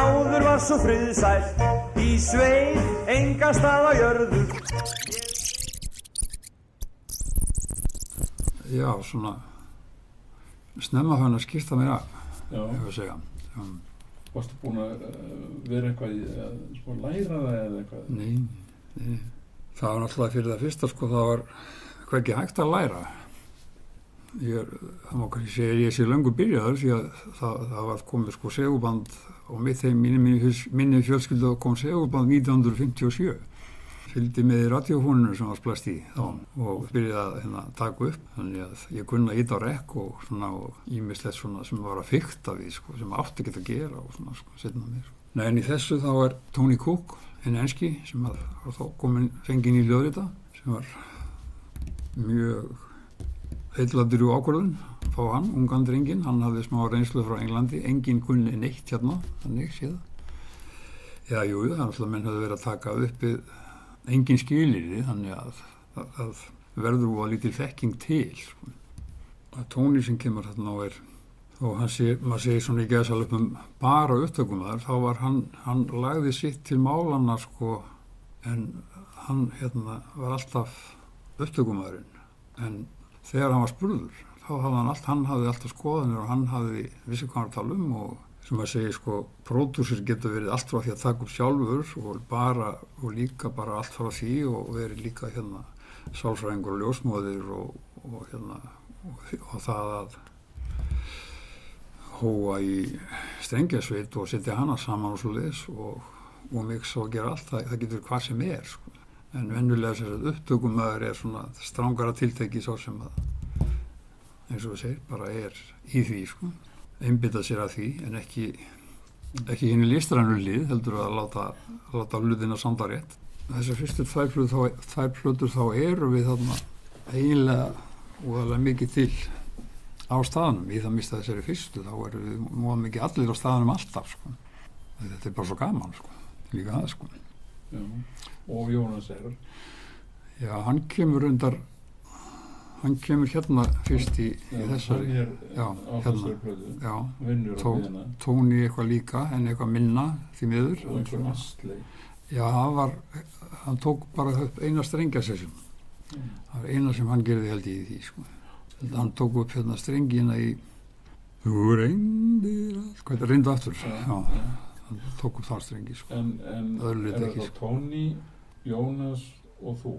áður var svo friðsælt í sveit engan stað á jörðu. Já, svona snemma fann að skipta mér af, Já. ef að segja. Varstu búin að vera eitthvað í að læra það eða eitthvað? Nei. Það var náttúrulega fyrir það fyrsta, sko, það var hvergi hægt að læra. Það má kannski segja að ég sé löngu byrjaður því að það var komið, sko, segulband og mitt þeim minni fjölskyldu kom segulband 1957. Fylgdi með í radíófóninu sem var splæst í þá og byrjaði að taka upp. Þannig að ég kunni að ýta á rekk og svona og ýmislegt svona sem var að fikta við, sko, sem átti ekki að gera og svona, sko, setna mér. Nei, en í þessu þá er Tony Cook, hinn enski, sem var þá fenginn í ljóðrita, sem var mjög heilladur í ákvörðun, fá hann, ungan drenginn, hann hafði smá reynslu frá Englandi, enginn kunni neitt hérna, þannig séð. Já, jú, það er alltaf menn höfðu verið að taka uppi engin skilyrði, þannig að verður að lítil þekking til, sko. Að Tony sem kemur þarna og og maður segir svona í gæsalöpum bara upptökumaður, þá var hann lagði sitt til málanna, sko, en hann var alltaf upptökumaðurinn, en þegar hann var spurður, þá hann hafði alltaf skoðanir og hann vissi hvað hann tala og sem maður segir, sko, pródúsir getur verið allt frá því að taka upp sjálfur og líka bara allt frá því og verið líka sálfræðingur og ljósmóðir og það að hóa í strengjasveit og setja hana saman og svoleiðis og mixa og gera allt, það getur hvað sem sko. En venjulega sem upptökumaður svona strangara tilteki svo sem að, eins og við segir, bara í því, sko. Einbytta sér að því, en ekki hinn í listrænu lið, heldur að láta hlutina standa rétt. Þessar fyrstu tvær plötur þá erum við þarna eiginlega óðarlega mikið til á staðnum. Í það mista þessari fyrstu, þá erum við móðan mikið allir á staðnum alltaf, sko. Þetta bara svo gaman, sko. Líka það, sko. Já. Og Jónas Já, hann kemur hérna fyrst í þessari. Já, þessari plötu. Já, vinnur á hérna. Tóni eitthvað líka, en eitthvað minna því miður. Og einhver Astley. Já, hann tók bara upp eina strengjasessjón. Það var eina sem hann gerði held í því, sko. Hann tók upp strengina í Þú reyndir allt, hvað þetta reyndu aftur. Já, hann tók upp það strengi, sko. En það Tóni, Jónas og þú?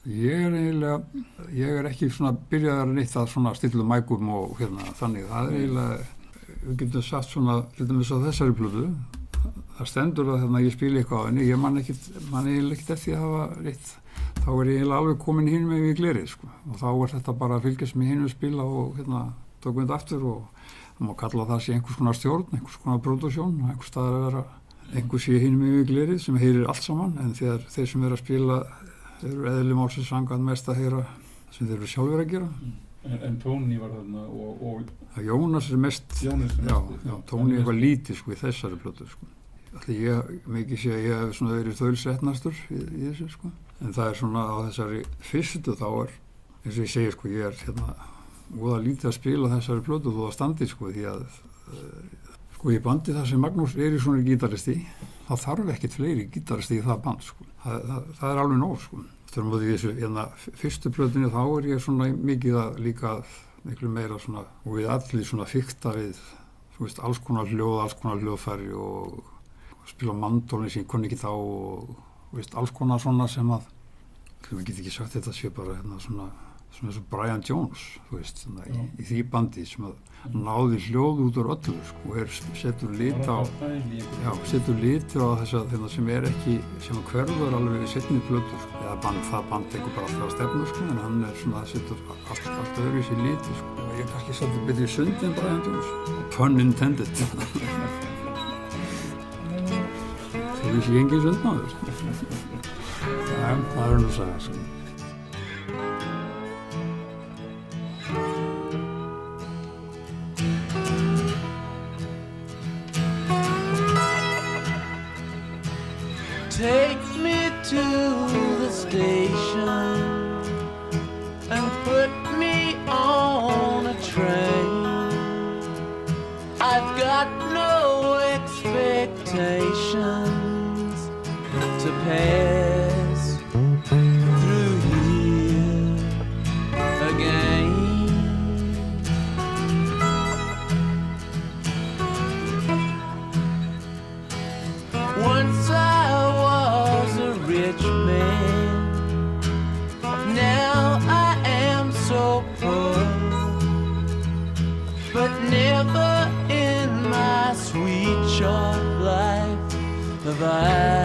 Ég er ekki svona byrjaðar neitt að svona stilla mækum og þannig. Það eiginlega, við getum sagt svona, til dæmis á þessari plötu, það stendur að ég spila eitthvað á henni, ég man eiginlega ekkert eftir að hafa reitt. Þá ég eiginlega alveg komin hinn með við glerið, sko. Og þá þetta bara að fylgjast með hinn spila og tókum þetta aftur og það má kalla það sé einhvers konar stjórn, einhvers konar pródúksjón, einhvers staðar að vera, einhvers sé hinn með við glerið sem heyrir allt saman, en þeir sem að spila þeir eru eðli málsins samkvæmt mest að heyra sem þeir eru sjálfur að gera. En Tóni var þarna og... Jónas mest. Já, Tóni eitthvað lítið, sko, í þessari plötu, sko. Ætli mikið sé að ég hef svona verið þaulsetnastur í þessu, sko. En það svona á þessari fyrstu þá eins og ég segi, sko, ég voða lítið að spila þessari plötu þó að standi, sko, því að sko í bandi þar sem Magnús Eiríksson gítaristi, það þarf ekkert fleiri gítaristi í það band, sko. Það er alveg nóg, sko. Þegar maður í þessu fyrstu plötunni þá ég svona mikið líka miklu meira svona, og við allir svona fikta við, þú veist, alls konar hljóðfæri og spila mandólin sem ég kunni ekki þá og veist, alls konar svona sem að, við getum ekki sagt þetta sé bara svona eins og Brian Jones, þú veist, í því bandi sem að náði hljóð út úr öllu, sko, og setur lit á þessa sem ekki, sem hverfur alveg í seinni plötu, sko, eða það band tekur bara alltaf stefnu, sko, en hann svona, setur allt öðru í sér liti, sko, og ég kannski svolítið betri í sundi en Brian Jones, pun intended. Það vissi engin sundmaður. Það nú að segja, sko. Take me to the station and put me on a train. I've got no excuse. expectations to pass through here again. Once I was a rich man, now I am so poor, but never in my sweet short life have I